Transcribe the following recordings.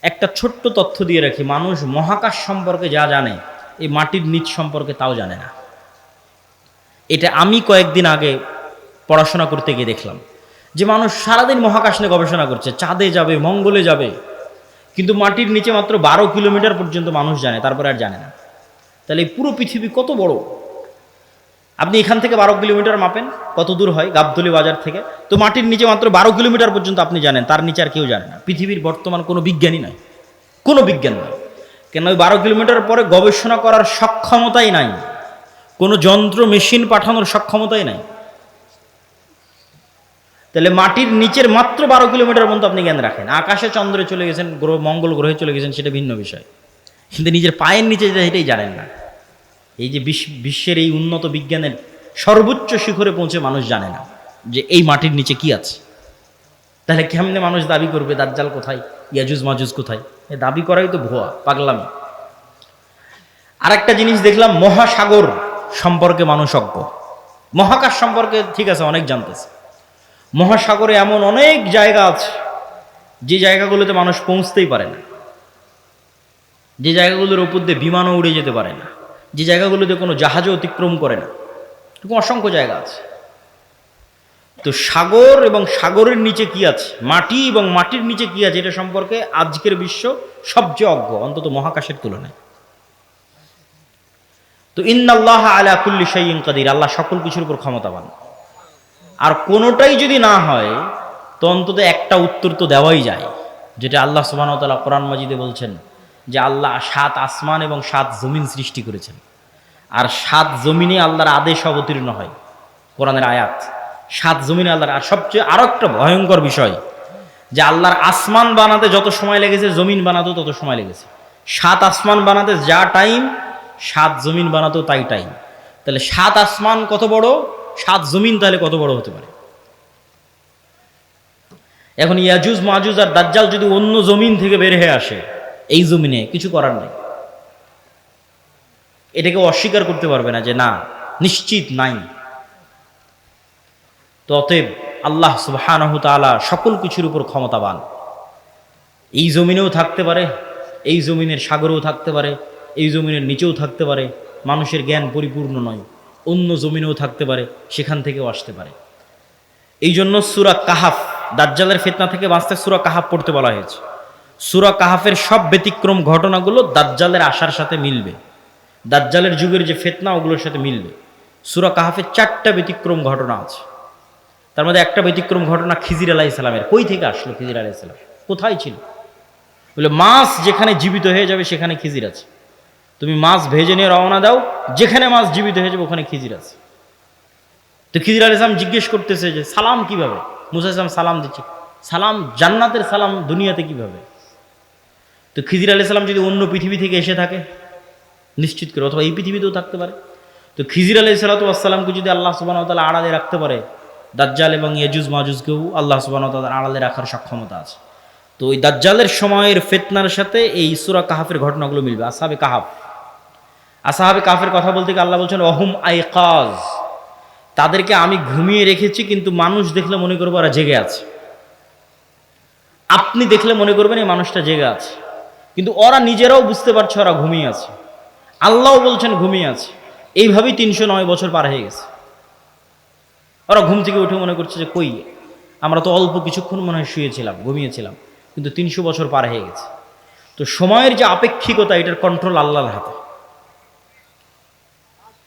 একটা ছোট্ট তথ্য দিয়ে রাখি, মানুষ মহাকাশ সম্পর্কে যা জানে এই মাটির নিচ সম্পর্কে তাও জানে না। এটা আমি কয়েকদিন আগে পড়াশোনা করতে গিয়ে দেখলাম যে মানুষ সারাদিন মহাকাশ নিয়ে গবেষণা করছে, চাঁদে যাবে, মঙ্গলে যাবে, কিন্তু মাটির নিচে মাত্র 12 কিলোমিটার পর্যন্ত মানুষ জানে, তারপরে আর জানে না। তাহলে এই পুরো পৃথিবী কত বড়! আপনি এখান থেকে 12 কিলোমিটার মাপেন, কত দূর হয় গাবতলী বাজার থেকে, তো মাটির নিচে মাত্র 12 কিলোমিটার পর্যন্ত আপনি জানেন, তার নিচে আর কেউ জানে না। পৃথিবীর বর্তমান কোনো বিজ্ঞানী নাই, কোনো বিজ্ঞান নাই, কেন ওই 12 কিলোমিটার পরে গবেষণা করার সক্ষমতাই নাই, কোনো যন্ত্র মেশিন পাঠানোর সক্ষমতাই নাই। তাহলে মাটির নিচের মাত্র 12 কিলোমিটার পর্যন্ত আপনি জ্ঞান রাখেন। আকাশে চন্দ্রে চলে গেছেন, গ্রহ মঙ্গল গ্রহে চলে গেছেন, সেটা ভিন্ন বিষয়, কিন্তু নিজের পায়ের নিচে যেটা সেটাই জানেন না। এই যে বিশ্বের এই উন্নত বিজ্ঞানের সর্বোচ্চ শিখরে পৌঁছে মানুষ জানে না যে এই মাটির নিচে কি আছে। তাহলে কেমনে মানুষ দাবি করবে দাজ্জাল কোথায়, ইয়াজুজ মাজুজ কোথায়? এ দাবি করাই তো ভুয়া, পাগলামি। আরেকটা জিনিস দেখলাম, মহাসাগর সম্পর্কে মানুষ অজ্ঞ। মহাকাশ সম্পর্কে ঠিক আছে অনেক জানতেছে, মহাসাগরে এমন অনেক জায়গা আছে যে জায়গাগুলোতে মানুষ পৌঁছতেই পারে না, যে জায়গাগুলোর উপর দিয়ে বিমানও উড়ে যেতে পারে না, যে জায়গাগুলোতে কোনো জাহাজও অতিক্রম করে না, এরকম অসংখ্য জায়গা আছে। তো সাগর এবং সাগরের নিচে কি আছে, মাটি এবং মাটির নিচে কি আছে, এটা সম্পর্কে আজকের বিশ্ব সবচেয়ে অজ্ঞ, অন্তত মহাকাশের তুলনায়। তো ইন্নাল্লাহা আলা কুল্লি শাইইন কাদির, আল্লাহ সকল কিছুর উপর ক্ষমতাবান। আর কোনোটাই যদি না হয় তো অন্তত একটা উত্তর তো দেওয়াই যায়, যেটা আল্লাহ সুবহানাহু ওয়া তাআলা কোরআন মাজিদে বলছেন যে আল্লাহ 7 আসমান এবং 7 জমিন সৃষ্টি করেছেন, আর 7 জমিনে আল্লাহর আদেশ অবতীর্ণ হয়, কোরআনের আয়াত। 7 জমিনে আল্লাহর, আর সবচেয়ে আরো একটা ভয়ঙ্কর বিষয় যে আল্লাহর আসমান বানাতে যত সময় লেগেছে জমিন বানাতেও তত সময় লেগেছে। 7 আসমান বানাতে যা টাইম, 7 জমিন বানাতেও তাই টাইম। তাহলে 7 আসমান কত বড়, 7 জমিন তাহলে কত বড় হতে পারে? এখন ইয়াজুজ মাজুজ আর দাজ্জাল যদি অন্য জমিন থেকে বের হয়ে আসে, এই জমিনে কিছু করার নেই, এটাকে অস্বীকার করতে পারবে না যে না, নিশ্চিত নাই। তো অতএব আল্লাহ সুবহানাহু তাআলা সকল কিছুর উপর ক্ষমতাবান। এই জমিনেও থাকতে পারে, এই জমিনের সাগরেও থাকতে পারে, এই জমিনের নিচেও থাকতে পারে। মানুষের জ্ঞান পরিপূর্ণ নয়, অন্য জমিনেও থাকতে পারে, সেখান থেকেও আসতে পারে। এই জন্য সূরা কাহাফ, দাজ্জালের ফিতনা থেকে বাঁচতে সূরা কাহাফ পড়তে বলা হয়েছে। সূরা কাহাফের সব ব্যতিক্রম ঘটনাগুলো দাজ্জালের আসার সাথে মিলবে, দাজ্জালের যুগের যে ফিতনা ওগুলোর সাথে মিলবে। সূরা কাহাফের 4টা ব্যতিক্রম ঘটনা আছে, তার মধ্যে একটা ব্যতিক্রম ঘটনা খিজির আলাইহিস সালামের। কই থেকে আসলো খিজির আলাইহিস সালাম, কোথায় ছিল? বলে মাছ যেখানে জীবিত হয়ে যাবে সেখানে খিজির আছে। তুমি মাছ ভেজে নিয়ে রওনা দাও, যেখানে মাছ জীবিত হয়ে যাবে ওখানে খিজির আছে। তো খিজির আলাইহিস সালাম জিজ্ঞেস করতেছে যে সালাম কিভাবে? মুসা আলাইহিস সালাম সালাম দিচ্ছে, সালাম জান্নাতের সালাম দুনিয়াতে কিভাবে? তো খিজির আলাইহিস সালাম যদি অন্য পৃথিবী থেকে এসে থাকে নিশ্চিত করে, অথবা এই পৃথিবীতেও থাকতে পারে, তো খিজির আলাইহিস সালামকে যদি আল্লাহ সুবহানাহু ওয়া তাআলা আড়ালে রাখতে পারে, দাজ্জাল এবং ইয়াজুজ মাজুজকেও আল্লাহ সুবহানাহু ওয়া তাআলা আড়ালে রাখার সক্ষমতা আছে। তো ওই দাজ্জালের সময়ের ফিতনার সাথে এই সূরা কাহাফের ঘটনাগুলো মিলবে। আসহাবে কাহাফ, আসহাবে কাহাফের কথা বলতে গিয়ে আল্লাহ বলছেন ওয়াহুম আইকাজ, তাদেরকে আমি ঘুমিয়ে রেখেছি, কিন্তু মানুষ দেখলে মনে করবে ওরা জেগে আছে। আপনি দেখলে মনে করবেন এই মানুষটা জেগে আছে, কিন্তু ওরা নিজেরাও বুঝতে পারছে ওরা ঘুমিয়ে আছে, আল্লাহও বলছেন ঘুমিয়ে আছে। এইভাবেই 309 বছর পার হয়ে গেছে। ওরা ঘুম থেকে উঠে মনে করছে যে কই, আমরা তো অল্প কিছুক্ষণ মনে হয় শুয়েছিলাম, ঘুমিয়েছিলাম, কিন্তু 300 বছর পার হয়ে গেছে। তো সময়ের যে আপেক্ষিকতা, এটার কন্ট্রোল আল্লাহর হাতে।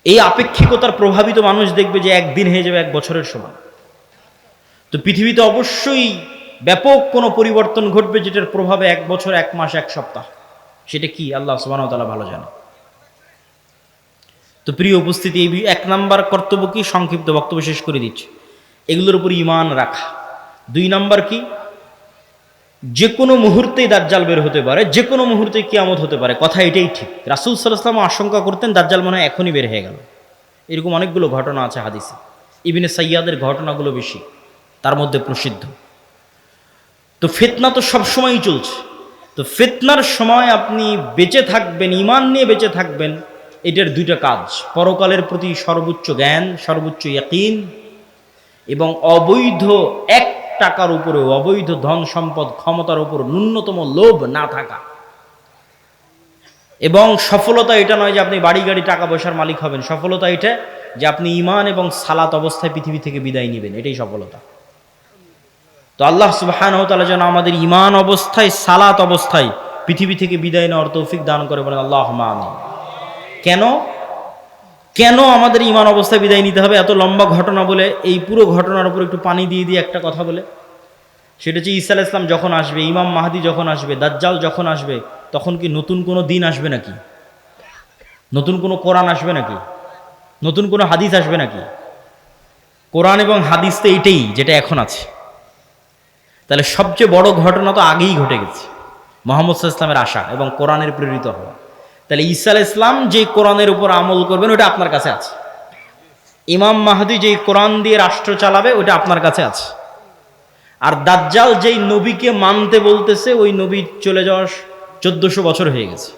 এই আপেক্ষিকতার প্রভাবিত মানুষ দেখবে যে একদিন হয়ে যাবে 1 বছরের সমান। তো পৃথিবীতে অবশ্যই ব্যাপক কোনো পরিবর্তন ঘটবে, যেটার প্রভাবে 1 বছর, 1 মাস, 1 সপ্তাহ, সেটা কি আল্লাহ সুবহানাহু ওয়া তাআলা ভালো জানে। তো প্রিয় উপস্থিতি, এই 1 নাম্বার কর্তব্য কি, সংক্ষিপ্ত বক্তব্য শেষ করে দিচ্ছি, এগুলোর উপর ঈমান রাখা। 2 নাম্বার কি, যে কোনো মুহূর্তেই দাজ্জাল বের হতে পারে, যে কোনো মুহূর্তে কিয়ামত হতে পারে, কথা এটাই ঠিক। রাসূল সাল্লাল্লাহু আলাইহি ওয়াসাল্লাম আশঙ্কা করতেন দাজ্জাল মনে হয় এখনই বের হয়ে গেল। এরকম অনেকগুলো ঘটনা আছে হাদিসে, ইবনে সাইয়াদের ঘটনাগুলো বেশি, তার মধ্যে প্রসিদ্ধ। তো ফিতনা তো সবসময়ই চলছে। তো ফিতনার সময় আপনি বেঁচে থাকবেন, ঈমান নিয়ে বেঁচে থাকবেন, এটার 2টা কাজ: পরকালের প্রতি সর্বোচ্চ জ্ঞান, সর্বোচ্চ ইয়াকিন, এবং অবৈধ টাকার উপরে অবৈধ ধন সম্পদ ক্ষমতার উপর ন্যূনতম লোভ না থাকা। এবং সফলতা এটা নয় যে আপনি বাড়ি গাড়ি টাকা পয়সার মালিক হবেন, সফলতা এটা যে আপনি ঈমান এবং সালাত অবস্থায় পৃথিবী থেকে বিদায় নেবেন, এটাই সফলতা। তো আল্লাহ সুবহানাহু ওয়া তাআলা যেন আমাদের ঈমান অবস্থায় সালাত অবস্থায় পৃথিবী থেকে বিদায় নেওয়ার তৌফিক দান করে, বলেন আল্লাহুম্মা আমিন। কেন কেন আমাদের ঈমান অবস্থায় বিদায় নিতে হবে? এত লম্বা ঘটনা বলে এই পুরো ঘটনার উপর একটু পানি দিয়ে দিয়ে একটা কথা বলে, সেটা হচ্ছে ঈসা আলাইহিস সালাম যখন আসবে, ইমাম মাহদী যখন আসবে, দাজ্জাল যখন আসবে, তখন কি নতুন কোনো দিন আসবে নাকি? নতুন কোনো কোরআন আসবে নাকি? নতুন কোনো হাদিস আসবে নাকি? কোরআন এবং হাদিস তো এইটাই যেটা এখন আছে। তাহলে সবচেয়ে বড় ঘটনা তো আগেই ঘটে গেছে, মুহাম্মদ সাল্লাল্লাহু আলাইহি ওয়াসাল্লামের আসা এবং কোরআনের প্রেরিত হওয়া। তাহলে ঈসা আলাইহিস সালাম যে কোরআনের উপর আমল করবেন ওটা আপনার কাছে আছে। ইমাম মাহদী যেই কোরআন দিয়ে রাষ্ট্র চালাবে ওটা আপনার কাছে আছে। আর দাজ্জাল যেই নবীকে মানতে বলতেছে ওই নবী চলে যাওয়ার 1400 বছর হয়ে গেছে।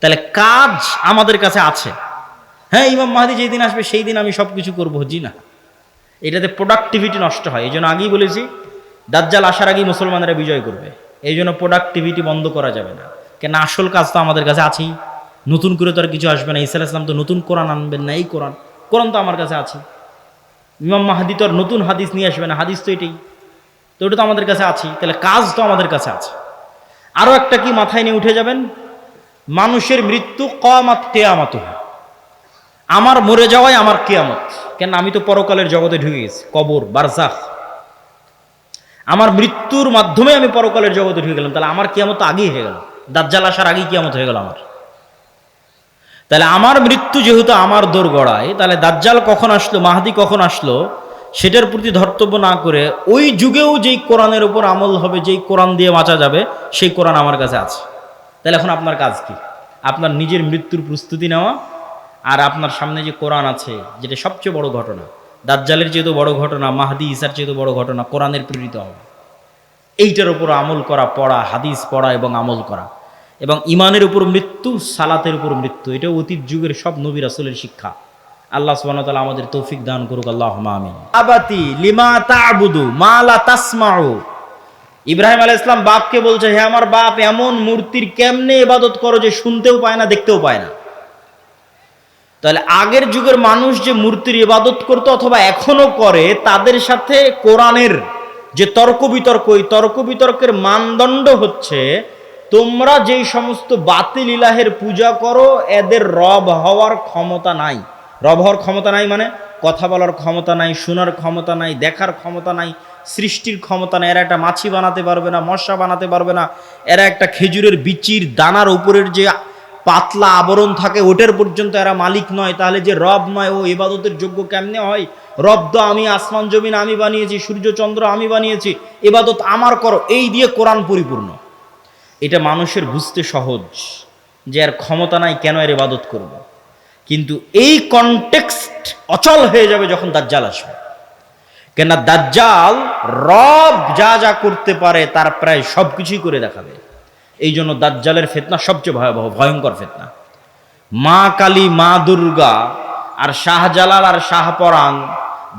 তাহলে কাজ আমাদের কাছে আছে। হ্যাঁ, ইমাম মাহদী যেই দিন আসবে সেই দিন আমি সব কিছু করবো, জি না, এটাতে প্রোডাক্টিভিটি নষ্ট হয়। এই জন্য আগেই বলেছি দাজ্জাল আসার আগেই মুসলমানেরা বিজয় করবে, এই জন্য প্রোডাক্টিভিটি বন্ধ করা যাবে না। কেন আসল কাজ তো আমাদের কাছে আছেই, নতুন করে তো আর কিছু আসবে না। ঈসা আলাইহিস সালাম তো নতুন কোরআন আনবেন না, এই কোরআন তো আমার কাছে আছে। ইমাম মাহদী তো আর নতুন হাদিস নিয়ে আসবে না, হাদিস তো এটাই, তো ওটা তো আমাদের কাছে আছে। তাহলে কাজ তো আমাদের কাছে আছে। আরও একটা কি মাথায় নিয়ে উঠে যাবেন, মানুষের মৃত্যু কিয়ামত, কিয়ামত, আমার মরে যাওয়াই আমার কিয়ামত। কেন? আমি তো পরকালের জগতে ঢুকে গেছি, কবর বারজাখ, আমার মৃত্যুর মাধ্যমে আমি পরকালের জগতে ঢুকে গেলাম। তাহলে আমার কিয়ামত তো আগেই হয়ে গেল, দাজ্জাল আসার আগেই কিয়ামত হয়ে গেল আমার। তাহলে আমার মৃত্যু যেহেতু আমার দোরগড়ায়, তাহলে দাজ্জাল কখন আসলো, মাহদী কখন আসলো, সেটার প্রতি ধর্তব্য না করে ওই যুগেও যেই কোরআনের উপর আমল হবে, যেই কোরআন দিয়ে বাঁচা যাবে, সেই কোরআন আমার কাছে আছে। তাহলে এখন আপনার কাজ কি? আপনার নিজের মৃত্যুর প্রস্তুতি নেওয়া, আর আপনার সামনে যে কোরআন আছে, যেটা সবচেয়ে বড় ঘটনা, দাজ্জালের চেয়ে তো বড় ঘটনা, মাহদী ঈসার চেয়ে তো বড় ঘটনা, কোরআনের প্রেরিত হওয়া, এইটার উপর আমল করা, পড়া, হাদিস পড়া এবং আমল করা। এবং ইমানের উপর মৃত্যু, সালাতের উপর মৃত্যু, এটা অতীত যুগের সব নবী রাসূলের শিক্ষা। আল্লাহ সুবহানাহু ওয়া তাআলা আমাদের তৌফিক দান করুক, আল্লাহুম্মা আমিন। আবাতি লিমা তা'বুদু মা লা তাসমাউ, ইব্রাহিম আলাইহিস সালাম বাপকে বলছে, হে আমার বাপ, এমন মূর্তির কেমনে ইবাদত করো যে শুনতেও পায় না, দেখতেও পায় না। তাহলে আগের যুগের মানুষ যে মূর্তির ইবাদত করতো অথবা এখনো করে, তাদের সাথে কোরআনের যে তর্ক বিতর্ক, এই তর্ক বিতর্কের মানদণ্ড হচ্ছে, তোমরা যেই সমস্ত বাতিল ইলাহের পূজা করো এদের রব হওয়ার ক্ষমতা নাই। রব হওয়ার ক্ষমতা নাই মানে কথা বলার ক্ষমতা নাই, শোনার ক্ষমতা নাই, দেখার ক্ষমতা নাই, সৃষ্টির ক্ষমতা নাই। এরা একটা মাছি বানাতে পারবে না, মশা বানাতে পারবে না, এরা একটা খেজুরের বিচির দানার উপরের যে পাতলা আবরণ থাকে ওটার পর্যন্ত এরা মালিক নয়। তাহলে যে রব নয় ও ইবাদতের যোগ্য কেমনে হয়? রব তো আমি, আসমান জমিন আমি বানিয়েছি, সূর্য চন্দ্র আমি বানিয়েছি, ইবাদত আমার করো, এই দিয়ে কোরআন পরিপূর্ণ। এটা মানুষের বুঝতে সহজ যে এর ক্ষমতা নাই, কেন এর ইবাদত করব। কিন্তু এই কনটেক্সট অচল হয়ে যাবে যখন দাজ্জাল আসবে। কেন? দাজ্জাল রব যা যা করতে পারে তার প্রায় সব কিছুই করে দেখাবে। এই জন্য দাজ্জালের ফিতনা সবচেয়ে ভয়াবহ, ভয়ঙ্কর ফিতনা। মা কালী, মা দুর্গা আর শাহজালাল আর শাহপরাণ,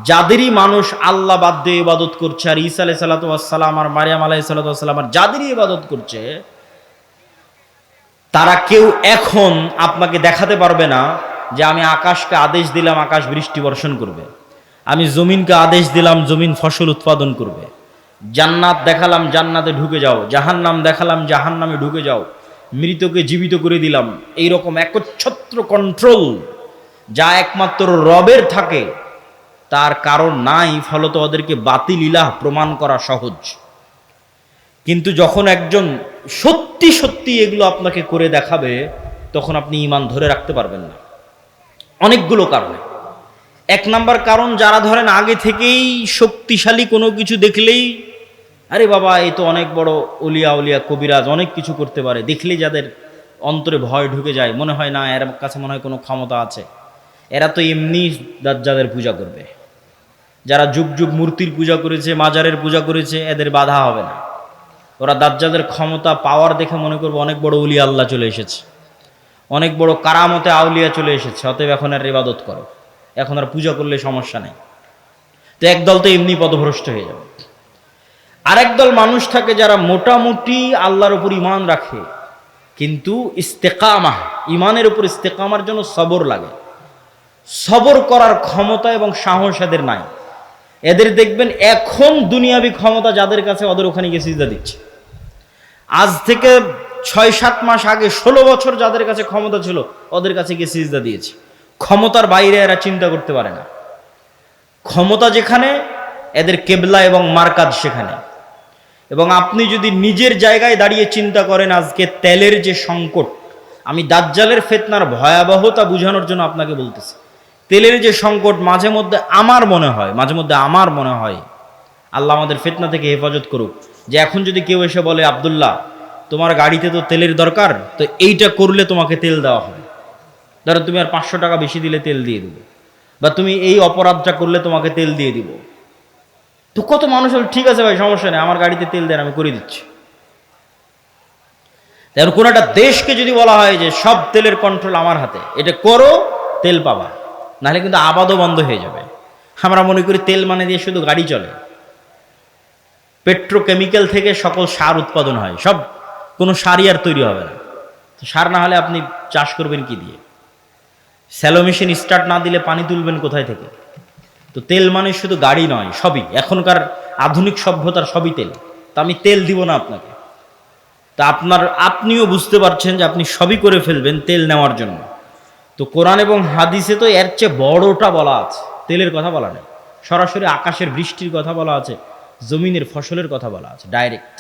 যাদেরই মানুষ আল্লাহ বাদ দিয়ে ইবাদত করছে, আর ঈসা আলাইহিস সালাতু ওয়াস সালাম আর মারিয়াম আলাইহিস সালাতু ওয়াস সালাম আর যাদেরই ইবাদত করছে, তারা কেউ এখন আপনাকে দেখাতে পারবে না যে আমি আকাশকে আদেশ দিলাম আকাশ বৃষ্টি বর্ষণ করবে, আমি জমিনকে আদেশ দিলাম জমিন ফসল উৎপাদন করবে, জান্নাত দেখালাম জান্নাতে ঢুকে যাও, জাহান্নাম দেখালাম জাহান্নামে ঢুকে যাও, মৃতকে জীবিত করে দিলাম। এইরকম একচ্ছত্র কন্ট্রোল যা একমাত্র রবের থাকে, তার কারণ নাই। ফলত ওদেরকে বাতিল ইলাহ প্রমাণ করা সহজ। কিন্তু যখন একজন সত্যি সত্যি এগুলো আপনাকে করে দেখাবে, তখন আপনি ঈমান ধরে রাখতে পারবেন না, অনেকগুলো কারণে। এক নাম্বার কারণ, যারা ধরেন আগে থেকেই শক্তিশালী কোনো কিছু দেখলেই, আরে বাবা এই তো অনেক বড় ওলিয়া উলিয়া কবিরাজ, অনেক কিছু করতে পারে, দেখলেই যাদের অন্তরে ভয় ঢুকে যায়, মনে হয় না এর কাছে মনে হয় কোনো ক্ষমতা আছে, এরা তো এমনি দাজ্জালের পূজা করবে। যারা যুগ যুগ মূর্তির পূজা করেছে, মাজারের পূজা করেছে, এদের বাধা হবে না। ওরা দাজ্জালের ক্ষমতা পাওয়ার দেখে মনে করবো অনেক বড় ওলি আল্লাহ চলে এসেছে, অনেক বড় কারামতে আউলিয়া চলে এসেছে, অতএব এখন আর ইবাদত করো, এখন আর পূজা করলে সমস্যা নেই। তো একদল তো এমনি পথভ্রষ্ট হয়ে যাবে। আরেক দল মানুষ থাকে যারা মোটামুটি আল্লাহর উপর ঈমান রাখে, কিন্তু ইস্তেকামা, ঈমানের উপর ইস্তেকামার জন্য সবর লাগে। সবর করার ক্ষমতা এবং সাহস এদের নাই। এদের দেখবেন এখন দুনিয়াবি ক্ষমতা যাদের কাছে, ওদের ওখানে গিয়ে সিজদা দিচ্ছে। আজ থেকে 6-7 মাস আগে 16 বছর যাদের কাছে ক্ষমতা ছিল, ওদের কাছে গিয়ে সিজদা দিয়েছে। ক্ষমতার বাইরে এরা চিন্তা করতে পারে না। ক্ষমতা যেখানে, এদের কেবলা এবং মারকাজ সেখানে। এবং আপনি যদি নিজের জায়গায় দাঁড়িয়ে চিন্তা করেন, আজকে তেলের যে সংকট, আমি দাজ্জালের ফিতনার ভয়াবহতা বোঝানোর জন্য আপনাকে বলতেছি। তেলের যে সংকট, মাঝে মধ্যে আমার মনে হয় আল্লাহ আমাদের ফিতনা থেকে হেফাজত করুক, যে এখন যদি কেউ এসে বলে, আব্দুল্লাহ তোমার গাড়িতে তো তেলের দরকার, তো এইটা করলে তোমাকে তেল দেওয়া হবে, ধরো তুমি আর 500 টাকা বেশি দিলে তেল দিয়ে দিব, বা তুমি এই অপরাধটা করলে তোমাকে তেল দিয়ে দিব। তো কত মানুষ হল, ঠিক আছে ভাই সমস্যা নেই, আমার গাড়িতে তেল দেন, আমি করে দিচ্ছি। তাই কোন একটা দেশকে যদি বলা হয় যে সব তেলের কন্ট্রোল আমার হাতে, এটা করো, তেল পাবা, নাহলে কিন্তু আবাদও বন্ধ হয়ে যাবে। আমরা মনে করি তেল মানে দিয়ে শুধু গাড়ি চলে। পেট্রোকেমিক্যাল থেকে সকল সার উৎপাদন হয়, সব কোনো সারই আর তৈরি হবে না। তো সার না হলে আপনি চাষ করবেন কি দিয়ে? স্যালো মেশিন স্টার্ট না দিলে পানি তুলবেন কোথায় থেকে? তো তেল মানে শুধু গাড়ি নয়, সবই। এখনকার আধুনিক সভ্যতার সবই তেল। তা আমি তেল দিব না আপনাকে, তা আপনিও বুঝতে পারছেন যে আপনি সবই করে ফেলবেন তেল নেওয়ার জন্য। তো কোরআন এবং হাদিসে তো এর চেয়ে বড়টা বলা আছে, তেলের কথা বলা নেই। সরাসরি আকাশের বৃষ্টির কথা বলা আছে, জমিনের ফসলের কথা বলা আছে ডাইরেক্ট,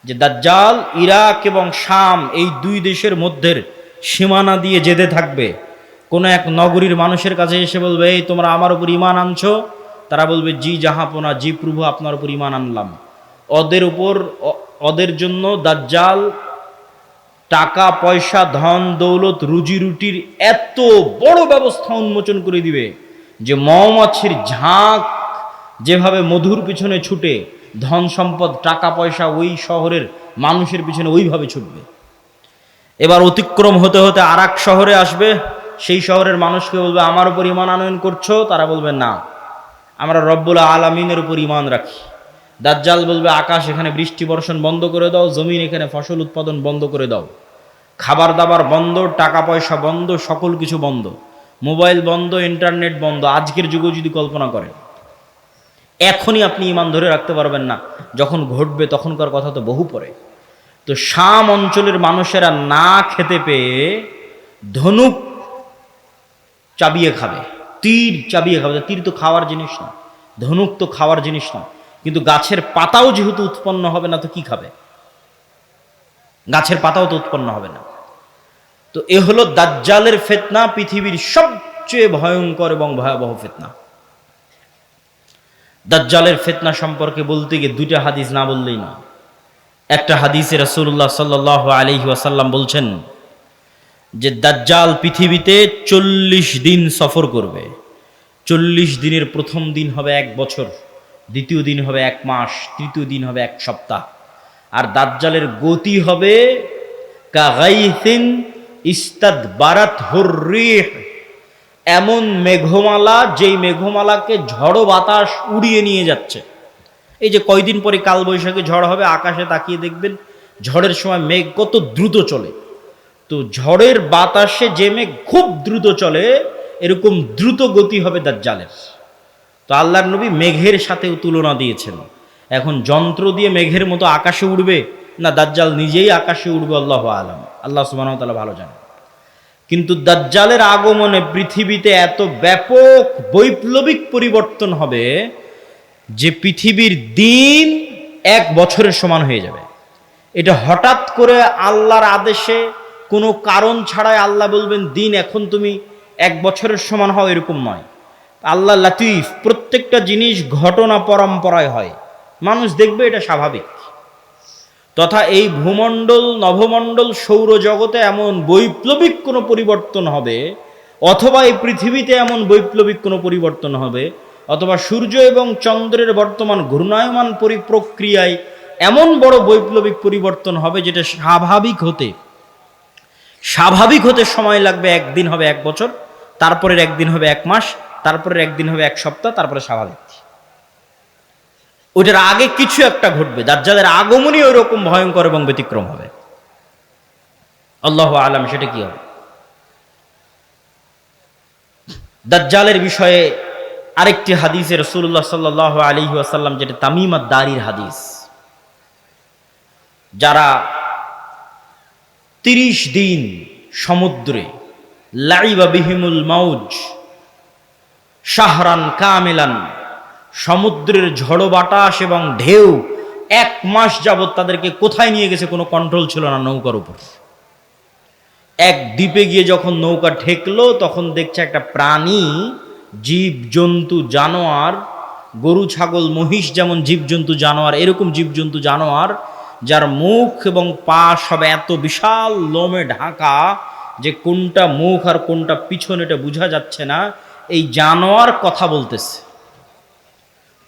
যে দাজ্জাল ইরাক এবং শাম এই দুই দেশের মধ্যের সীমানা দিয়ে যেতে থাকবে। কোনো এক নগরীর মানুষের কাছে এসে বলবে, এই তোমরা আমার উপর ঈমান আনছো? তারা বলবে, জি জাহাপনা, জি প্রভু, আপনার উপর ঈমান আনলাম। ওদের জন্য দাজ্জাল টাকা পয়সা, ধন দৌলত, রুজি রুটির এত বড় ব্যবস্থা উন্মোচন করে দিবে যে মৌমাছির ঝাঁক যেভাবে মধুর পিছনে ছুটে, ধন সম্পদ টাকা পয়সা ওই শহরের মানুষের পিছনে ওইভাবে ছুটবে। এবার অতিক্রম হতে হতে আর এক শহরে আসবে, সেই শহরের মানুষকে বলবে, আমার উপর ঈমান আনয়ন করছো? তারা বলবে, না, আমরা রব্বুল আলামিনের উপর ঈমান রাখি। দাজ্জাল বলবে, আকাশ এখানে বৃষ্টি বর্ষণ বন্ধ করে দাও, জমিন এখানে ফসল উৎপাদন বন্ধ করে দাও, খাবার দাবার বন্ধ, টাকা পয়সা বন্ধ, সকল কিছু বন্ধ, মোবাইল বন্ধ, ইন্টারনেট বন্ধ। আজকের যুগে যদি কল্পনা করেন, এখনই আপনি ঈমান ধরে রাখতে পারবেন না, যখন ঘটবে তখনকার কথা তো বহু পরে। তো শাম অঞ্চলের মানুষেরা না খেতে পেয়ে ধনুক চাবিয়ে খাবে, তীর চাবিয়ে খাবে। তীর তো খাওয়ার জিনিস না, ধনুক তো খাওয়ার জিনিস না, কিন্তু গাছের পাতাও যেহেতু উৎপন্ন হবে না, তো কি খাবে? গাছের পাতাও তো উৎপন্ন হবে না। তো এ হলো দাজ্জালের ফিতনা, পৃথিবীর সবচেয়ে ভয়ঙ্কর এবং ভয়াবহ ফিতনা। দাজ্জালের ফিতনা সম্পর্কে বলতে গিয়ে দুইটা হাদিস না বললেই না। একটা হাদিসে রাসূলুল্লাহ সাল্লাল্লাহু আলাইহি ওয়াসাল্লাম বলছেন যে দাজ্জাল পৃথিবীতে 40 দিন সফর করবে। 40 দিনের প্রথম দিন হবে 1 বছর, দ্বিতীয় দিন হবে 1 মাস, তৃতীয় দিন হবে 1 সপ্তাহ। আর দাজ্জালের গতি হবে কাগাইসিন ইস্তাদবারাত হুররিহ, এমন মেঘমালা যেই মেঘমালাকে ঝড়ো বাতাস উড়িয়ে নিয়ে যাচ্ছে। এই যে কয়দিন পরে কালবৈশাখী ঝড় হবে, আকাশে তাকিয়ে দেখবেন ঝড়ের সময় মেঘ কত দ্রুত চলে। তো ঝড়ের বাতাসে যে মেঘ খুব দ্রুত চলে, এরকম দ্রুত গতি হবে দাজ্জালের। তো আল্লাহর নবী মেঘের সাথেও তুলনা দিয়েছেন। এখন যন্ত্র দিয়ে মেঘের মতো আকাশে উড়বে না দাজ্জাল নিজেই আকাশে উড়বে, আল্লাহু আলাম, আল্লাহ সুবহানাহু ওয়া তাআলা ভালো জানেন। কিন্তু দাজ্জালের আগমনে পৃথিবীতে এত ব্যাপক বৈপ্লবিক পরিবর্তন হবে যে পৃথিবীর দিন 1 বছরের সমান হয়ে যাবে। এটা হঠাৎ করে আল্লাহর আদেশে, কোনো কারণ ছাড়াই আল্লাহ বলবেন দিন এখন তুমি 1 বছরের সমান হও, এরকম নয়। আল্লাহ লাতিফ, প্রত্যেকটা জিনিস ঘটনা পরম্পরায় হয়, মানুষ দেখবে এটা স্বাভাবিক। তথা এই ভূমণ্ডল, নভমণ্ডল, সৌরজগতে এমন বৈপ্লবিক কোনো পরিবর্তন হবে, অথবা এই পৃথিবীতে এমন বৈপ্লবিক কোনো পরিবর্তন হবে, অথবা সূর্য এবং চন্দ্রের বর্তমান ঘূর্ণায়মান প্রক্রিয়ায় এমন বড় বৈপ্লবিক পরিবর্তন হবে যেটা স্বাভাবিক হতে সময় লাগবে। একদিন হবে 1 বছর, তারপরের একদিন হবে 1 মাস, তারপরের একদিন হবে 1 সপ্তাহ, তারপরে স্বাভাবিক। ওইটার আগে কিছু একটা ঘটবে, দাজ্জালের আগমনই ওই রকম ভয়ঙ্কর এবং ব্যতিক্রম হবে। আল্লাহু আলাম সেটা কি হবে। দাজ্জালের বিষয়ে আরেকটি হাদিসে রাসূলুল্লাহ সাল্লাল্লাহু আলাইহি ওয়াসাল্লাম, যেটা তামিম আদ-দারির হাদিস, যারা 30 দিন সমুদ্রে লাইবা বিহিমুল মাউজ শাহরান কামিলান, সমুদ্রের ঝড়ো বাতাস এবং ঢেউ 1 মাস যাবত তাদেরকে কোথায় নিয়ে গেছে কোনো কন্ট্রোল ছিল না নৌকার উপর। এক দ্বীপে গিয়ে যখন নৌকা ঠেকলো তখন দেখছে একটা প্রাণী, জীবজন্তু জানোয়ার, গরু ছাগল মহিষ যেমন জীবজন্তু জানোয়ার, এরকম জীবজন্তু জানোয়ার যার মুখ এবং পা সব এত বিশাল লোমে ঢাকা যে কোনটা মুখ আর কোনটা পিছন এটা বোঝা যাচ্ছে না, এই জানোয়ার কথা বলতেছে।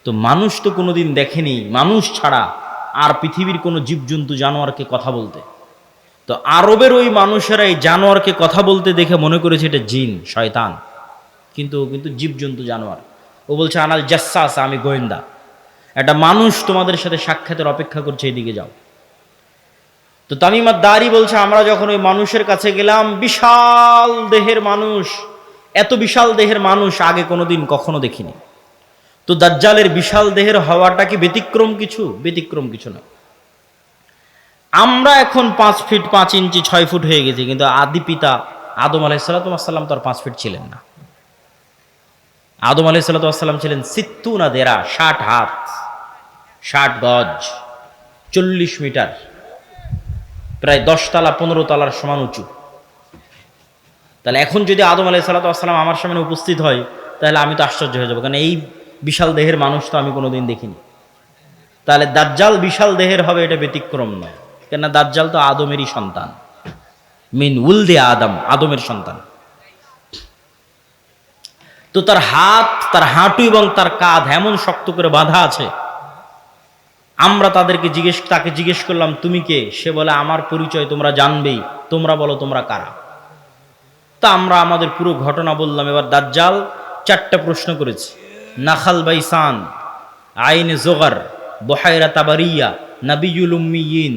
তো মানুষ তো কোনোদিন দেখেনি, মানুষ ছাড়া আর পৃথিবীর কোনো জীবজন্তু জানোয়ারকে কথা বলতে। তো আরবের ওই মানুষেরা এই জানোয়ারকে কথা বলতে দেখে মনে করেছে এটা জিন, শয়তান, কিন্তু ও কিন্তু জীবজন্তু জানোয়ার। ও বলছে আনাল জাসসাস, আমি গোয়েন্দা, একটা মানুষ তোমাদের সাথে সাক্ষাতের অপেক্ষা করছে, এদিকে যাও। তো তামিম আদ-দারি বলছে আমরা যখন ওই মানুষের কাছে গেলাম, বিশাল দেহের মানুষ, এত বিশাল দেহের মানুষ আগে কোনোদিন কখনো দেখিনি। তো দাজ্জালের বিশাল দেহের হওয়াটা কি ব্যতিক্রম কিছু? ব্যতিক্রম কিছু না। আমরা এখন 5 ফিট 5 ইঞ্চি 6 ফুট হয়ে গেছি, কিন্তু আদি পিতা আদম আলাইহিসসালাম তো আর 5 ফিট ছিলেন না। আদম আলাইহিসসালাম ছিলেন 60 দেরা, 60 হাত 60 গজ, 40 মিটার, প্রায় 10 তলা 15 তলার সমান উঁচু। তাহলে এখন যদি আদম আলাইহিসসালাম আমার সামনে উপস্থিত হয়, তাহলে আমি তো আশ্চর্য হয়ে যাবো, কারণ এই বিশাল দেহের মানুষ তো আমি কোনোদিন দেখিনি। তাহলে দাজ্জাল বিশাল দেহের হবে, এটা ব্যতিক্রম নয়, কেননা দাজ্জাল তো আদমেরই সন্তান, মিন উলদে আদম, আদমের সন্তান। তো তার হাত, তার হাঁটু এবং তার কাঁধ এমন শক্ত করে বাঁধা আছে। আমরা তাকে জিজ্ঞেস করলাম তুমি কে? সে বলে আমার পরিচয় তোমরা জানবেই, তোমরা বলো তোমরা কারা। তা আমরা আমাদের পুরো ঘটনা বললাম। এবার দাজ্জাল 4টা প্রশ্ন করেছে। নাখাল বাইসান, আইনে জোগার, বহায়রা তাবারিয়া, নাবিয়ুল উম্মিয়িন।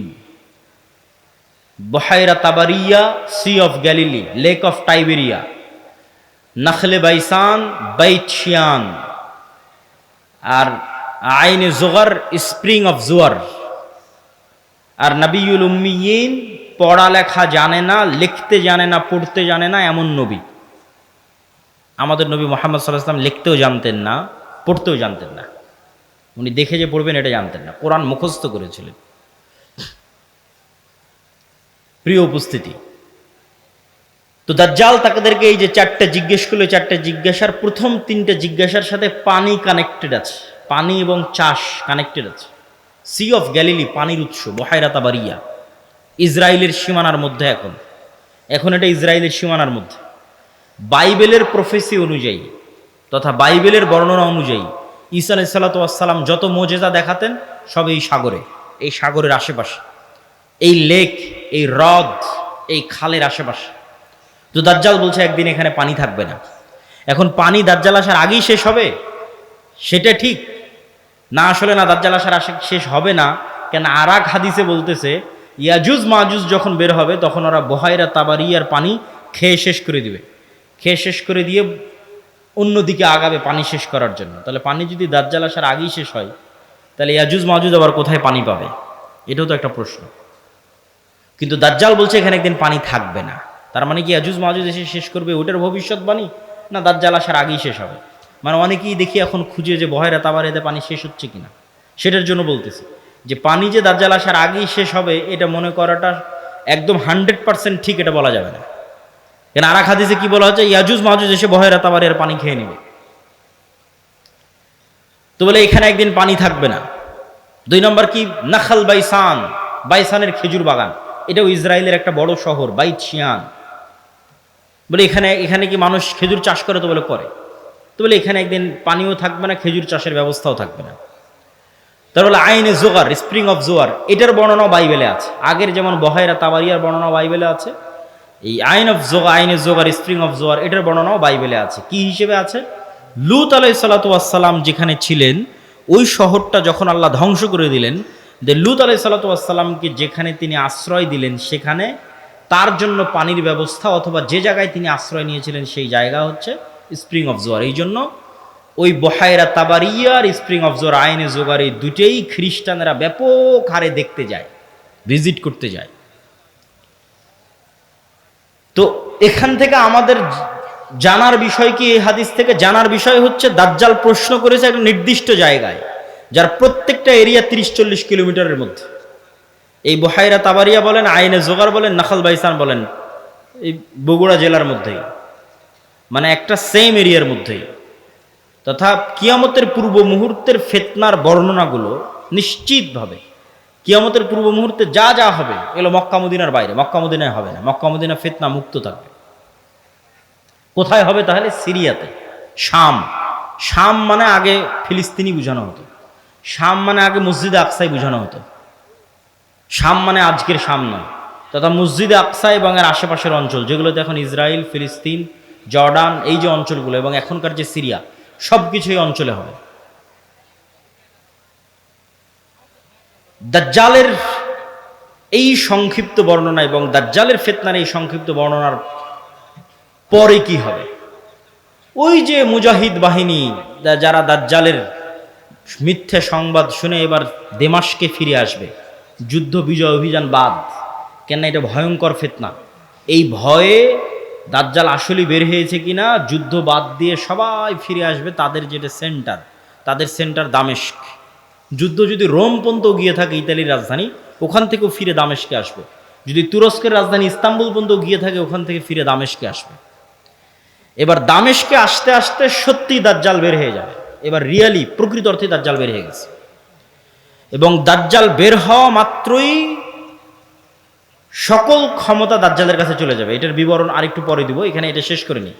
বহায়রা তাবারিয়া, sea of Galilee, lake of Tiberias. নাখলে বাইসান, বাইত শিয়ান। আর আইনে জোগার, স্প্রিং অফ জোয়ার। আর নাবিয়ুল উম্মিয়িন, পড়ালেখা জানে না, লিখতে জানে না, পড়তে জানে না এমন নবী। আমাদের নবী মুহাম্মদ সাল্লাল্লাহু আলাইহি ওয়াসাল্লাম লিখতেও জানতেন না, পড়তেও জানতেন না। উনি দেখে যে পড়বেন এটা জানতেন না, কোরআন মুখস্থ করেছিলেন। প্রিয় উপস্থিতি, তো দাজ্জাল তাদেরকে এই যে 4টা জিজ্ঞেস করলো, 4টা জিজ্ঞাসার প্রথম 3টে জিজ্ঞাসার সাথে পানি কানেক্টেড আছে, পানি এবং চাষ কানেক্টেড আছে। সি অফ গ্যালিলি, পানির উৎস, বহায়রা তাবারিয়া, ইসরায়েলের সীমানার মধ্যে। এখন এটা ইসরায়েলের সীমানার মধ্যে। বাইবেলের প্রফেসি অনুযায়ী তথা বাইবেলের বর্ণনা অনুযায়ী ঈসা আলাইহিস সালাম যত মোজেজা দেখাতেন সব এই সাগরে, এই সাগরের আশেপাশে, এই লেক, এই হ্রদ, এই খালের আশেপাশে। তো দাজ্জাল বলছে একদিন এখানে পানি থাকবে না। এখন পানি দাজ্জাল আসার আগেই শেষ হবে সেটা ঠিক না, আসলে না, দাজ্জাল আসার শেষ হবে না। কেন আরাক হাদিসে বলতেছে ইয়াজুজ মাজুজ যখন বের হবে তখন ওরা বহায়রা তাবারিয়ার পানি খেয়ে শেষ করে দিবে, খেয়ে শেষ করে দিয়ে অন্যদিকে আগাবে পানি শেষ করার জন্য। তাহলে পানি যদি দাজ্জাল আসার আগেই শেষ হয়, তাহলে ইয়াজুজ মাজুজ আবার কোথায় পানি পাবে? এটাও তো একটা প্রশ্ন। কিন্তু দাজ্জাল বলছে এখানে একদিন পানি থাকবে না। তার মানে কি ইয়াজুজ মাজুজ এসে শেষ করবে ওটার ভবিষ্যৎবাণী, না দাজ্জাল আসার আগেই শেষ হবে? মানে অনেকেই দেখি এখন খুঁজে যে বহায়রা তাবারিয়াতে পানি শেষ হচ্ছে কিনা, সেটার জন্য বলতেছি যে পানি যে দাজ্জাল আসার আগেই শেষ হবে এটা মনে করাটা একদম 100% ঠিক এটা বলা যাবে না। কেন আরাক হাদিসে কি বলা হচ্ছে? ইয়াজুজ মাজুজ এসে বহায়রা তাবারিয়ার পানি খেয়ে নেবে। তো বলে এখানে একদিন পানি থাকবে না। 2 নম্বর কি? নাখাল বাইসান, বাইসানের খেজুর বাগান, এটাও ইসরায়েলের একটা বড় শহর, বাইত শিয়ান। বলে এখানে কি মানুষ খেজুর চাষ করে? তো বলে করে। তো বলে এখানে একদিন পানিও থাকবে না, খেজুর চাষের ব্যবস্থাও থাকবে না। তার বলে আইনে জোগার, স্প্রিং অফ জোয়ার, এটার বর্ণনাও বাইবেলে আছে। আগের যেমন বহায়রা তাবারিয়ার বর্ণনাও বাইবেলে আছে, এই আইনে জোগার, স্প্রিং অফ জোয়ার, এটার বর্ণনাও বাইবেলে আছে। কি হিসেবে আছে? লূত আলাইহিস সালাতু ওয়াস সালাম যেখানে ছিলেন ওই শহরটা যখন আল্লাহ ধ্বংস করে দিলেন, যে লূত আলাইহিস সালাতু ওয়াস সালামকে যেখানে তিনি আশ্রয় দিলেন সেখানে তার জন্য পানির ব্যবস্থা, অথবা যে জায়গায় তিনি আশ্রয় নিয়েছিলেন সেই জায়গা হচ্ছে স্প্রিং অফ জোয়ার। এই জন্য ওই বহায়রা তাবারিয়া আর স্প্রিং অফ জোয়ার, আইনে জোগার, এই দুটেই খ্রিস্টানেরা ব্যাপক হারে দেখতে যায়, ভিজিট করতে যায়। তো এখান থেকে আমাদের জানার বিষয় কি, এই হাদিস থেকে জানার বিষয় হচ্ছে দাজ্জাল প্রশ্ন করেছে একটা নির্দিষ্ট জায়গায়, যার প্রত্যেকটা এরিয়া 30-40 কিলোমিটারের মধ্যে। এই বহায়রা তাবারিয়া বলেন, আইনে জোগার বলেন, নাখাল বাইসান বলেন, এই বগুড়া জেলার মধ্যেই, মানে একটা সেম এরিয়ার মধ্যেই। তথা কিয়ামতের পূর্ব মুহূর্তের ফিতনার বর্ণনাগুলো নিশ্চিতভাবে কিয়ামতের পূর্ব মুহূর্তে যা যা হবে এগুলো মক্কা মদিনার বাইরে, মক্কা মদিনায় হবে না। মক্কা মদিনা ফিতনা মুক্ত থাকবে। কোথায় হবে তাহলে? সিরিয়াতে, শাম। শাম মানে আগে ফিলিস্তিনি বোঝানো হতো, শাম মানে আগে মসজিদে আকসাই বোঝানো হতো। শাম মানে আজকের শাম নয়, তথা মসজিদে আকসা এবং এর আশেপাশের অঞ্চল, যেগুলোতে এখন ইসরায়েল, ফিলিস্তিন, জর্ডান, এই যে অঞ্চলগুলো এবং এখনকার যে সিরিয়া, সব কিছু এই অঞ্চলে হবে। দাজ্জালের এই সংক্ষিপ্ত বর্ণনা এবং দাজ্জালের ফিতনার এই সংক্ষিপ্ত বর্ণনার পরে কি হবে? ওই যে মুজাহিদ বাহিনী যারা দাজ্জালের মিথ্যে সংবাদ শুনে এবার দেমাশকে ফিরে আসবে, যুদ্ধ বিজয় অভিযান বাদ, কেন এটা ভয়ঙ্কর ফিতনা। এই ভয়ে দাজ্জাল আসলে বের হয়েছে কিনা, যুদ্ধ বাদ দিয়ে সবাই ফিরে আসবে তাদের যেটা সেন্টার, তাদের সেন্টার দামেস্ক। যুদ্ধ যদি রোম পর্যন্ত গিয়ে থাকে, ইতালির রাজধানী, ওখান থেকেও ফিরে দামেস্কে আসবে। যদি তুরস্কের রাজধানী ইস্তাম্বুল পর্যন্ত গিয়ে থাকে, ওখান থেকে ফিরে দামেস্কে আসবে। এবার দামেস্কে আসতে আসতে সত্যি দাজ্জাল বের হয়ে যাবে। এবার রিয়ালি প্রকৃত অর্থে দাজ্জাল বের হয়ে গেছে। এবং দাজ্জাল বের হওয়া মাত্রই সকল ক্ষমতা দাজ্জালের কাছে চলে যাবে। এটার বিবরণ আরেকটু পরে দিব, এখানে এটা শেষ করে নি।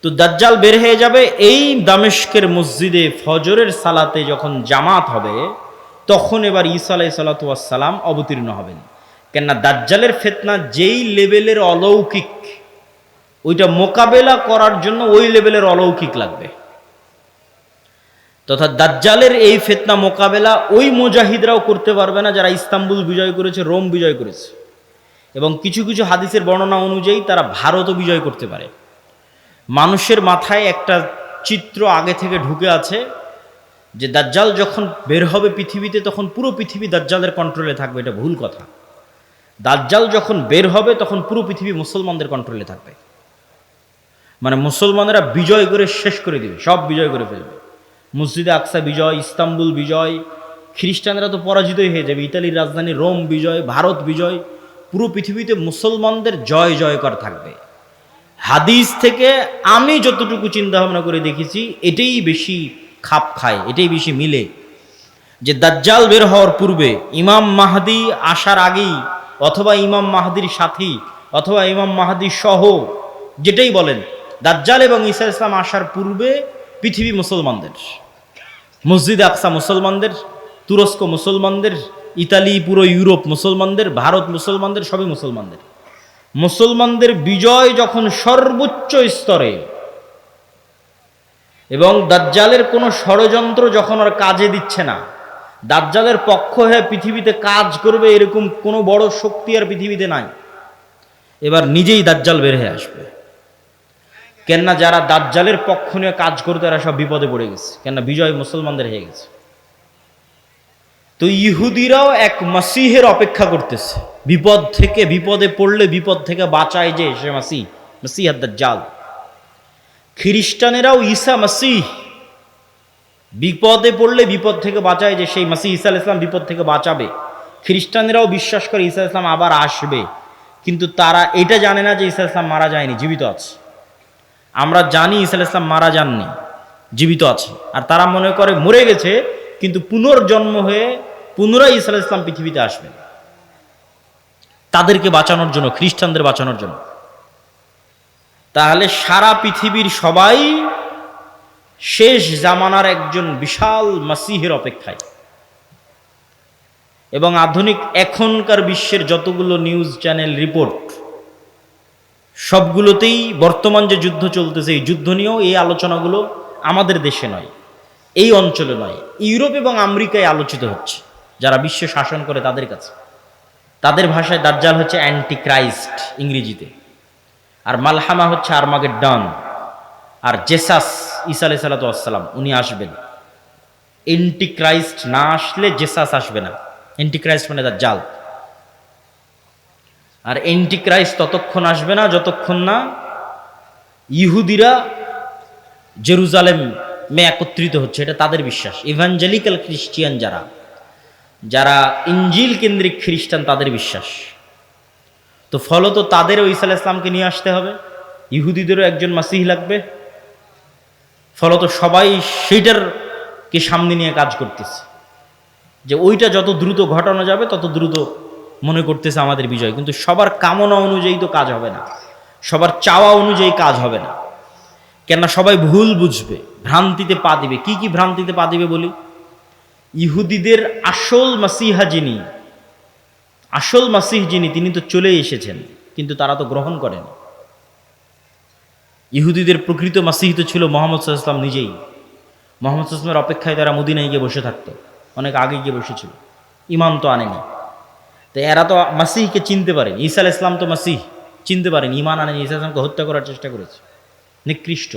তো দাজ্জাল বের হয়ে যাবে। এই দামেস্কের মসজিদে ফজরের সালাতে যখন জামাত হবে, তখন এবার ঈসা আলাইহিস সালাতু ওয়াস সালাম অবতীর্ণ হবেন। কেননা দাজ্জালের ফিতনা যেই লেভেলের অলৌকিক, ওইটা মোকাবেলা করার জন্য ওই লেভেলের অলৌকিক লাগবে। তথা দাজ্জালের এই ফিতনা মোকাবেলা ওই মুজাহিদরাও করতে পারবে না যারা ইস্তাম্বুল বিজয় করেছে, রোম বিজয় করেছে। এবং কিছু কিছু হাদিসের বর্ণনা অনুযায়ী তারা ভারতও বিজয় করতে পারে। মানুষের মাথায় একটা চিত্র আগে থেকে ঢুকে আছে যে দাজ্জাল যখন বের হবে পৃথিবীতে, তখন পুরো পৃথিবী দাজ্জালের কন্ট্রোলে থাকবে। এটা ভুল কথা। দাজ্জাল যখন বের হবে তখন পুরো পৃথিবী মুসলমানদের কন্ট্রোলে থাকবে। মানে মুসলমানেরা বিজয় করে শেষ করে দিবে, সব বিজয় করে ফেলবে। মসজিদে আকসা বিজয়, ইস্তাম্বুল বিজয়, খ্রিস্টানরা তো পরাজিতই হয়ে যাবে, ইতালির রাজধানী রোম বিজয়, ভারত বিজয়, পুরো পৃথিবীতে মুসলমানদের জয় জয়কার থাকবে। হাদিস থেকে আমি যতটুকু চিন্তা ভাবনা করে দেখেছি, এটাই বেশি খাপ খায়, এটাই বেশি মিলে, যে দাজ্জাল বের হওয়ার পূর্বে, ইমাম মাহদি আসার আগেই, অথবা ইমাম মাহদির সাথী, অথবা ইমাম মাহদি সহ, যেটাই বলেন, দাজ্জাল এবং ঈসা ইসলাম আসার পূর্বে পৃথিবী মুসলমানদের, মসজিদে আকসা মুসলমানদের, তুরস্ক মুসলমানদের, ইতালি, পুরো ইউরোপ মুসলমানদের, ভারত মুসলমানদের, সবই মুসলমানদের। মুসলমানদের বিজয় যখন সর্বোচ্চ স্তরে, এবং দাজ্জালের কোনো ষড়যন্ত্র যখন আর কাজে দিচ্ছে না, দাজ্জালের পক্ষ হয়ে পৃথিবীতে কাজ করবে এরকম কোনো বড় শক্তি আর পৃথিবীতে নাই, এবার নিজেই দাজ্জাল বের হয়ে আসবে। কেননা যারা দাজ্জালের পক্ষ নিয়ে কাজ করতে, এরা সব বিপদে পড়ে গেছে, কেননা বিজয় মুসলমানদের হয়ে গেছে। তো ইহুদিরাও এক মাসিহের অপেক্ষা করতেছে, বিপদ থেকে, বিপদে পড়লে বিপদ থেকে বাঁচায় যে সে মাসিহ, মাসিহ দাজ্জাল। খ্রিস্টানেরাও ঈসা মাসিহ, বিপদে পড়লে বিপদ থেকে বাঁচায় যে সেই মাসিহ ঈসা আলাইহিস সালাম বিপদ থেকে বাঁচাবে। খ্রিস্টানেরাও বিশ্বাস করে ঈসা আলাইহিস সালাম আবার আসবে, কিন্তু তারা এটা জানে না যে ঈসা আলাইহিস সালাম মারা যায়নি, জীবিত আছে। আমরা জানি ঈসা আলাইহিস সালাম মারা যাননি, জীবিত আছে। আর তারা মনে করে মরে গেছে, কিন্তু পুনর্জন্ম হয়ে পুনরায় ঈসা আলাইহিস সালাম পৃথিবীতে আসবেন তাদেরকে বাঁচানোর জন্য, খ্রিস্টানদের বাঁচানোর জন্য। তাহলে সারা পৃথিবীর সবাই শেষ জামানার একজন বিশাল মাসিহের অপেক্ষায়। এবং আধুনিক এখনকার বিশ্বের যতগুলো নিউজ চ্যানেল রিপোর্ট, সবগুলোতেই বর্তমান যে যুদ্ধ চলতেছে, এই যুদ্ধ নিয়েও এই আলোচনাগুলো আমাদের দেশে নয়, এই অঞ্চলে নয়, ইউরোপ এবং আমেরিকায় আলোচিত হচ্ছে, যারা বিশ্ব শাসন করে তাদের কাছে। তাদের ভাষায় দাজ্জাল হচ্ছে অ্যান্টি ক্রাইস্ট ইংরেজিতে, আর মালহামা হচ্ছে আর্মাগেড্ডন, আর জেসাস ঈসা আলাইহিস সালাতু ওয়াস সালাম উনি আসবেন। অ্যান্টি ক্রাইস্ট না আসলে জেসাস আসবে না। অ্যান্টি ক্রাইস্ট মানে দাজ্জাল। আর অ্যান্টি ক্রাইস্ট ততক্ষণ আসবে না যতক্ষণ না ইহুদিরা জেরুজালেমে একত্রিত হচ্ছে, এটা তাদের বিশ্বাস। ইভাঞ্জেলিক্যাল খ্রিস্টিয়ান যারা যারা ইনজিল কেন্দ্রিক খ্রিস্টান তাদের বিশ্বাস। তো ফলত তাদেরও ঈসা আলাইহিস সালামকে নিয়ে আসতে হবে, ইহুদিদেরও একজন মাসিহ লাগবে। ফলত সবাই সেইটারকে সামনে নিয়ে কাজ করতেছে, যে ওইটা যত দ্রুত ঘটানো যাবে তত দ্রুত মনে করতেছে আমাদের বিজয়। কিন্তু সবার কামনা অনুযায়ী তো কাজ হবে না, সবার চাওয়া অনুযায়ী কাজ হবে না। কেননা সবাই ভুল বুঝবে, ভ্রান্তিতে পা দিবে। কি কি ভ্রান্তিতে পা দিবে বলি? ইহুদিদের আসল মাসিহা যিনি, আসল মাসিহ যিনি, তিনি তো চলে এসেছেন, কিন্তু তারা তো গ্রহণ করেন। ইহুদিদের প্রকৃত মাসিহ তো ছিল মুহাম্মদ সাল্লাল্লাহু আলাইহি ওয়াসাল্লাম নিজেই। মুহাম্মদ সাল্লাল্লাহু আলাইহি ওয়াসাল্লামের অপেক্ষায় তারা মদিনায় গিয়ে বসে থাকতো, অনেক আগে গিয়ে বসেছিল, ইমান তো আনেনি। তো এরা তো মাসিহকে চিনতে পারেনি। ঈসা আলাইহিস সালাম তো মাসিহ চিনতে পারেনি, ইমান আনেনি, ঈসা আলাইহিস সালামকে হত্যা করার চেষ্টা করেছে, নিকৃষ্ট।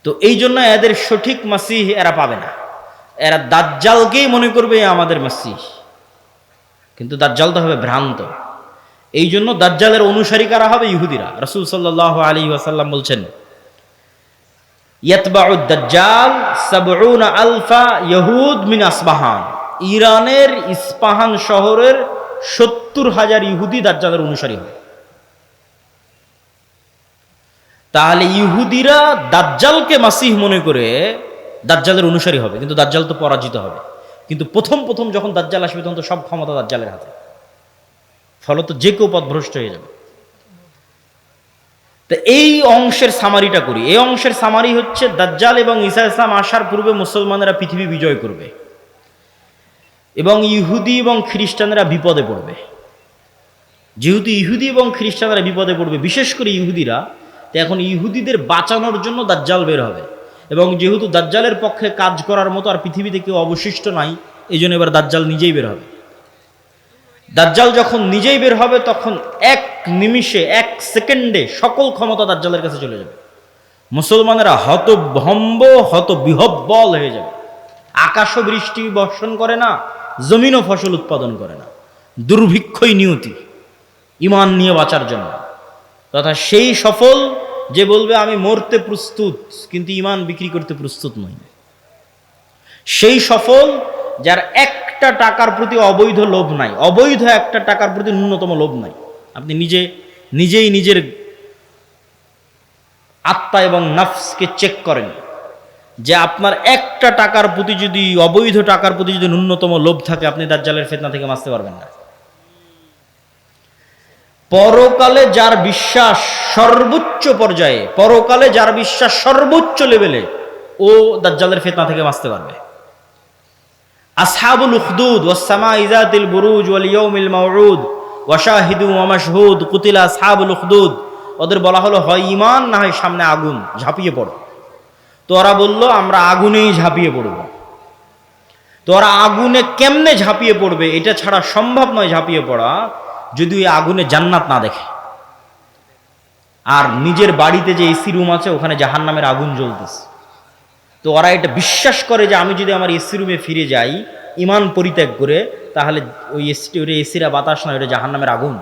তো এই জন্য এদের সঠিক মাসিহ এরা পাবে না। এরা দাজ্জালকেই মনে করবে আমাদের মাসিহ, কিন্তু দাজ্জাল তো হবে ভ্রান্ত। এই জন্য দাজ্জালের অনুসারী কারা হবে? ইহুদিরা। রাসূল সাল্লাল্লাহু আলাইহি ওয়াসাল্লাম বলছেন, ইয়াতবাউদ দাজ্জাল ৭০ আলফা ইয়াহুদ মিন আসবাহান। ইরানের ইস্পাহান শহরের ৭০,০০০ ইহুদি দাজ্জালের অনুসারী হবে। তাহলে ইহুদিরা দাজ্জালকে মাসিহ মনে করে দাজ্জালের অনুসারী হবে, কিন্তু দাজ্জাল তো পরাজিত হবে। কিন্তু প্রথম প্রথম যখন দাজ্জাল আসবে তখন তো সব ক্ষমতা দাজ্জালের হাতে, ফলত যে কেউ পথভ্রষ্ট হয়ে যাবে। তো এই অংশের সামারিটা করি। এই অংশের সামারি হচ্ছে, দাজ্জাল এবং ঈসা আলাইহিস সালাম আসার পূর্বে মুসলমানেরা পৃথিবী বিজয় করবে এবং ইহুদি এবং খ্রিস্টানরা বিপদে পড়বে। যেহেতু ইহুদি এবং খ্রিস্টানরা বিপদে পড়বে, বিশেষ করে ইহুদিরা, তো এখন ইহুদিদের বাঁচানোর জন্য দাজ্জাল বের হবে। এবং যেহেতু দাজ্জালের পক্ষে কাজ করার মতো আর পৃথিবীতে কেউ অবশিষ্ট নাই, এই জন্য এবার দাজ্জাল নিজেই বের হবে। দাজ্জাল যখন নিজেই বের হবে তখন এক নিমিষে, এক সেকেন্ডে সকল ক্ষমতা দাজ্জালের কাছে চলে যাবে। মুসলমানেরা হতভম্ব, হতবিহ্বল হয়ে যাবে। আকাশও বৃষ্টি বর্ষণ করে না, জমিনও ফসল উৎপাদন করে না, দুর্ভিক্ষই নিয়তি ইমান নিয়ে বাঁচার জন্য। তথা সেই সফল যে বলবে আমি মরতে প্রস্তুত কিন্তু ইমান বিক্রি করতে প্রস্তুত নই। সেই সফল যার একটা টাকার প্রতি অবৈধ লোভ নাই, অবৈধ একটা টাকার প্রতি ন্যূনতম লোভ নাই। আপনি নিজেই নিজের আত্মা এবং নফসকে চেক করেন যে আপনার একটা টাকার প্রতি যদি, অবৈধ টাকার প্রতি যদি ন্যূনতম লোভ থাকে, আপনি দাজ্জালের ফিতনা থেকে বাঁচতে পারবেন না। পরকালে যার বিশ্বাস সর্বোচ্চ পর্যায়ে, পরকালে যার বিশ্বাস সর্বোচ্চ লেভেলে, ও দাজ্জালের ফিতনা থেকে বাঁচতে পারবে। আসহাবুল উখদুদ ওয়াস সামাই যাতিল বুরুজ ওয়াল ইয়াউমিল মাউউদ ওয়া শাহিদু ওয়া মাশহুদ কুতিলা আসহাবুল উখদুদ। ওদের বলা হলো হয় ঈমান না হয় সামনে আগুন, ঝাঁপিয়ে পড়ো। তো ওরা বলল আমরা আগুনেই ঝাঁপিয়ে পড়ব। তো ওরা আগুনে কেমনে ঝাঁপিয়ে পড়বে এটা ছাড়া সম্ভব নয় ঝাঁপিয়ে পড়া, যদি ওই আগুনে জান্নাত না দেখে। আর নিজের বাড়িতে যে এসি রুম আছে ওখানে জাহান্নামের আগুন জ্বলতেছে। তো ওরা এটা বিশ্বাস করে যে আমি যদি আমার এসি রুমে ফিরে যাই ইমান পরিত্যাগ করে, তাহলে ওই এসিরা বাতাস নয়, এটা জাহান্নামের আগুন।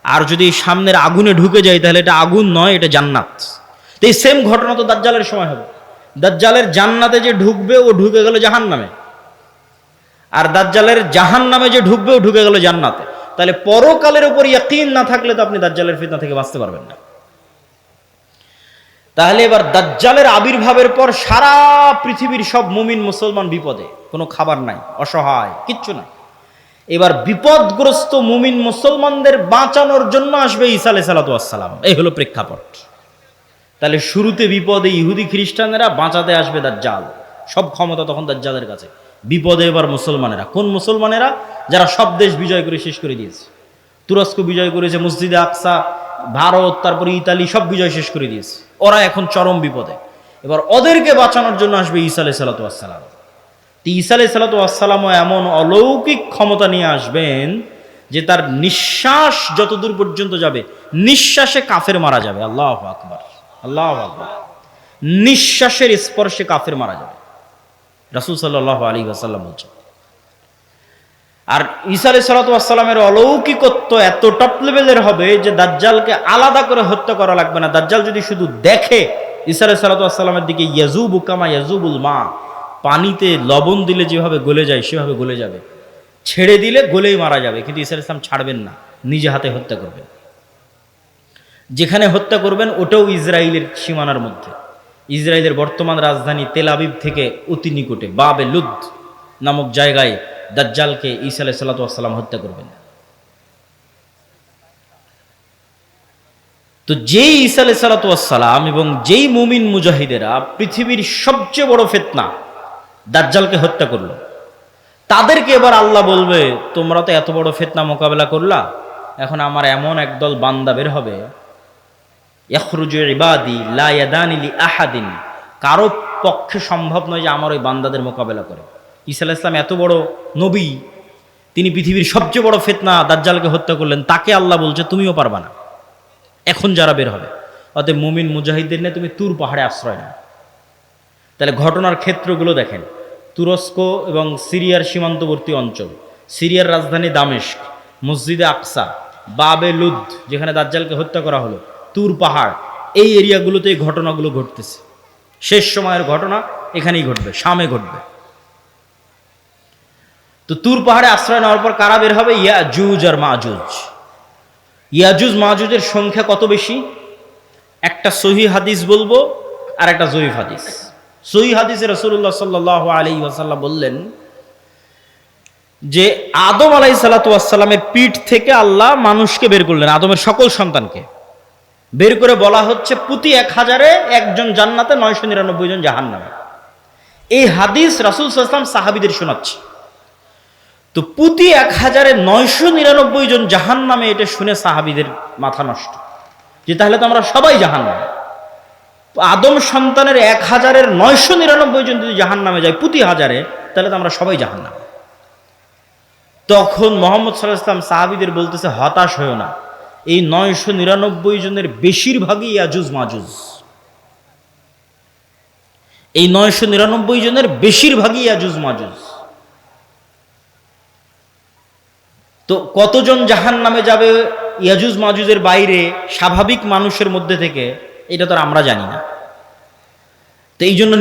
আর যদি সামনের আগুনে ঢুকে যায় তাহলে এটা আগুন নয়, এটা জান্নাত। তো এই সেম ঘটনা তো দাজ্জালের সময় হবে। দাজ্জালের জান্নাতে যে ঢুকবে ও ঢুকে গেল জাহান্নামে, আর দাজ্জালের জাহান্নামে যে ঢুকবে ও ঢুকে গেল জান্নাতে। তাহলে পরকালের উপর ইয়াকিন না থাকলে তো আপনি দাজ্জালের ফিতনা থেকে বাঁচতে পারবেন না। তাহলে এবার দাজ্জালের আবির্ভাবের পর সারা পৃথিবীর সব মুমিন মুসলমান বিপদে, কোনো খাবার নাই, অসহায়, কিচ্ছু নাই। এবার বিপদগ্রস্ত মুমিন মুসলমানদের বাঁচানোর জন্য আসবে ঈসা আলাইহিস সালাম। এই হলো প্রেক্ষাপট। তাহলে শুরুতে বিপদে ইহুদি খ্রিস্টানেরা, বাঁচাতে আসবে দাজ্জাল। সব ক্ষমতা তখন দাজ্জালের কাছে। বিপদে এবার মুসলমানেরা। কোন মুসলমানেরা? যারা সব দেশ বিজয় করে শেষ করে দিয়েছে। তুরস্ক বিজয় করেছে, মসজিদে আকসা, ভারত, তারপরে ইতালি, সব বিজয় শেষ করে দিয়েছে। ওরা এখন চরম বিপদে। এবার ওদেরকে বাঁচানোর জন্য আসবে ঈসা আলাইহিস সালাতু ওয়াস সালাম। ঈসা আলাইহিস সালাতু ওয়াস সালামও এমন অলৌকিক ক্ষমতা নিয়ে আসবেন যে তার নিঃশ্বাস যতদূর পর্যন্ত যাবে, নিঃশ্বাসে কাফের মারা যাবে। আল্লাহু আকবার, আল্লাহু আকবার। নিঃশ্বাসের স্পর্শে কাফের মারা যাবে, রাসূল সাল্লাল্লাহু আলাইহি ওয়াসাল্লাম বলছেন। আর ঈসা আলাইহিস সালাতু ওয়াস সালামের অলৌকিকত্ব এত টপ লেভেলের হবে যে দাজ্জালকে আলাদা করে হত্যা করা লাগবে না। দাজ্জাল যদি শুধু দেখে ঈসা আলাইহিস সালাতু ওয়াস সালামের দিকে, ইয়াজুবু কামা ইয়াজুবুল মা, পানিতে লবণ দিলে যেভাবে গলে যায় সেভাবে গলে যাবে, ছেড়ে দিলে গলেই মারা যাবে। কিন্তু ঈসা আলাইহিস সালাম ছাড়বেন না, নিজে হাতে হত্যা করবেন। যেখানে হত্যা করবেন ওটাও ইসরায়েলের সীমানার মধ্যে। ইসরায়েলের বর্তমান রাজধানী তেল আবিব থেকে অতি নিকটে বাবে লুদ নামক জায়গায় দাজ্জালকে ঈসা আলাইহিস সালাতু ওয়াস সালাম হত্যা করবেন। তো যেই ঈসা আলাইহিস সালাতু ওয়াস সালাম এবং যেই মুমিন মুজাহিদেরা পৃথিবীর সবচেয়ে বড় ফিতনা দাজ্জালকে হত্যা করলো, তাদেরকে এবার আল্লাহ বলবে তোমরা তো এত বড় ফিতনা মোকাবেলা করলা, এখন আমার এমন একদল বান্দা বের হবে, ইয়াখরুজু ইবাদি লা ইয়াদানি লি আহাদিন, কারো পক্ষে সম্ভব নয় যে আমার ওই বান্দাদের মোকাবেলা করে। ঈসা আলাইহিস সালাম এত বড় নবী, তিনি পৃথিবীর সবচেয়ে বড় ফিতনা দাজ্জালকে হত্যা করলেন, তাকে আল্লাহ বলছে তুমিও পারবা না এখন যারা বের হবে। অতএব মুমিন মুজাহিদদের নিয়ে তুমি তুর পাহাড়ে আশ্রয় নাও। তাহলে ঘটনার ক্ষেত্রগুলো দেখেন, তুরস্ক এবং সিরিয়ার সীমান্তবর্তী অঞ্চল, সিরিয়ার রাজধানী দামেস্ক, মসজিদে আকসা, বাবে লুদ যেখানে দাজ্জালকে হত্যা করা হলো, তুর পাহাড়, এই এরিয়াগুলোতে এই ঘটনাগুলো ঘটতেছে। শেষ সময়ের ঘটনা এখানেই ঘটবে, শামে ঘটবে। তো তুর পাহাড়ে আশ্রয় নেওয়ার পর কারা বের হবে? ইয়াজুজ আর মাজুজ। ইয়াজুজ মাজুজের সংখ্যা কত বেশি? একটা সহিহ হাদিস বলবো আর একটা জয়ীফ হাদিস। সহিহ হাদিসে রাসূলুল্লাহ সাল্লাল্লাহু আলাইহি ওয়াসাল্লাম বললেন যে আদম আলাইহিস সালাতু ওয়াস সালামের পিঠ থেকে আল্লাহ মানুষকে বের করলেন, আদমের সকল সন্তানকে বের করে বলা হচ্ছে প্রতি 1000-এ একজন জান্নাতে, 999 জন জাহান্নামে। এই হাদিস রাসূল সাল্লাল্লাহু আলাইহি ওয়াসাল্লাম সাহাবীদের শোনাচ্ছে। তো প্রতি 1000-এ 999 জন জাহান্নামে, এটা শুনে সাহাবীদের মাথা নষ্ট, যে তাহলে তো আমরা সবাই জাহান্নামে। আদম সন্তানের 1000-এর 999 জন যদি জাহান্নামে যায় প্রতি 1000-এ, তাহলে তো আমরা সবাই জাহান্নামে। তখন মুহাম্মদ সাল্লাল্লাহু আলাইহি ওয়াসাল্লাম সাহাবীদের বলতেছে হতাশ হয়ো না, এই 999 জনের বেশিরভাগই ইয়াজুজ মাজুজ। এই 999 জনের বেশিরভাগই ইয়াজুজ মাজুজ। তো কতজন জাহান্নামে যাবে ইয়াজুজ মাজুজের বাইরে স্বাভাবিক মানুষের মধ্যে থেকে, এটা তো আমরা জানি না। তো এই জন্য